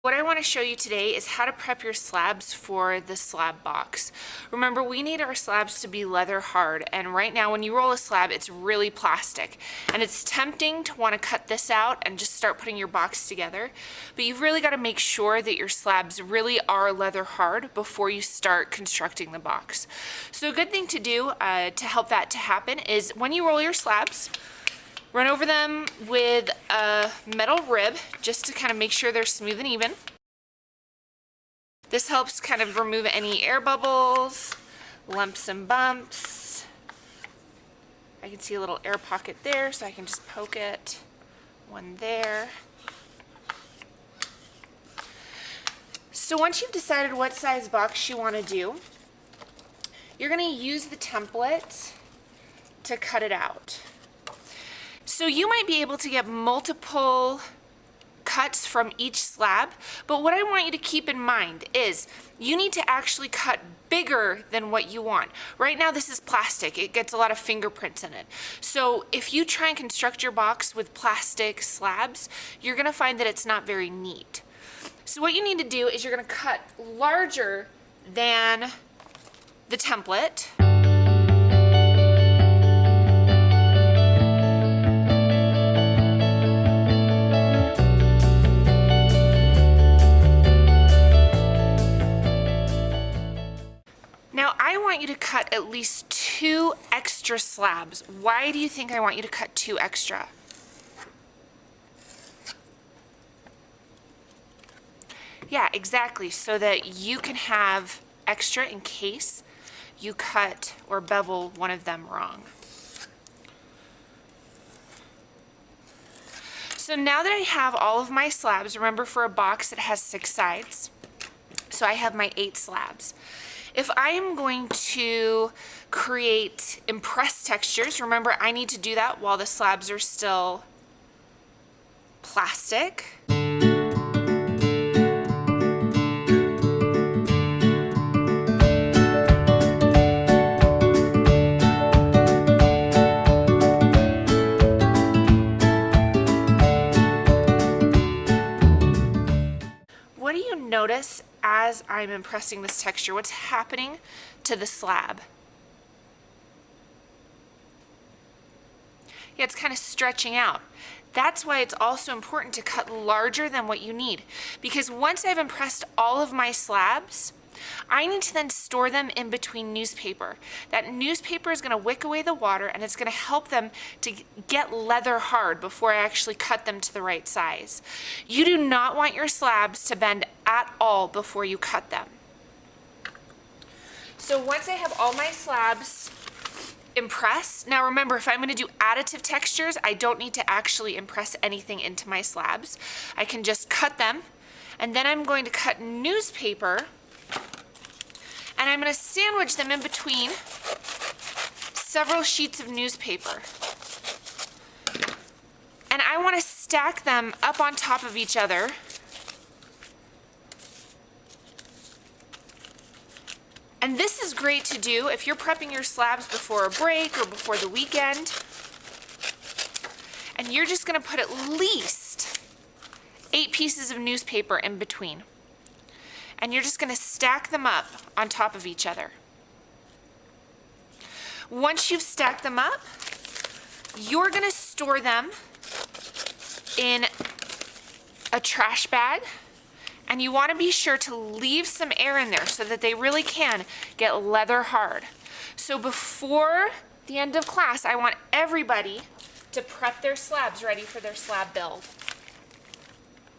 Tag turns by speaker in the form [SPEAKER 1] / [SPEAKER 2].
[SPEAKER 1] What I want to show you today is how to prep your slabs for the slab box. Remember, we need our slabs to be leather hard, and right now when you roll a slab, it's really plastic. And it's tempting to want to cut this out and just start putting your box together, but you've really got to make sure that your slabs really are leather hard before you start constructing the box. So a good thing to do to help that to happen is when you roll your slabs, run over them with a metal rib just to kind of make sure they're smooth and even. This helps kind of remove any air bubbles, lumps and bumps. I can see a little air pocket there, so I can just poke it. One there. So once you've decided what size box you want to do, you're going to use the template to cut it out. So you might be able to get multiple cuts from each slab, but what I want you to keep in mind is you need to actually cut bigger than what you want. Right now this is plastic, it gets a lot of fingerprints in it. So if you try and construct your box with plastic slabs, you're gonna find that it's not very neat. So what you need to do is you're gonna cut larger than the template. Now I want you to cut at least 2 extra slabs. Why do you think I want you to cut 2 extra? Yeah, exactly, so that you can have extra in case you cut or bevel one of them wrong. So now that I have all of my slabs, remember for a box it has 6 sides, so I have my 8 slabs. If I am going to create impressed textures, remember I need to do that while the slabs are still plastic. What do you notice as I'm impressing this texture? What's happening to the slab? Yeah, it's kind of stretching out. That's why it's also important to cut larger than what you need, because once I've impressed all of my slabs, I need to then store them in between newspaper. That newspaper is going to wick away the water, and it's going to help them to get leather hard before I actually cut them to the right size. You do not want your slabs to bend at all before you cut them. So once I have all my slabs impressed, now remember, if I'm going to do additive textures, I don't need to actually impress anything into my slabs. I can just cut them, and then I'm going to cut newspaper, and I'm going to sandwich them in between several sheets of newspaper. And I want to stack them up on top of each other. And this is great to do if you're prepping your slabs before a break or before the weekend. And you're just going to put at least 8 pieces of newspaper in between. And you're just going to stack them up on top of each other. Once you've stacked them up, you're going to store them in a trash bag, and you want to be sure to leave some air in there so that they really can get leather hard. So before the end of class, I want everybody to prep their slabs ready for their slab build.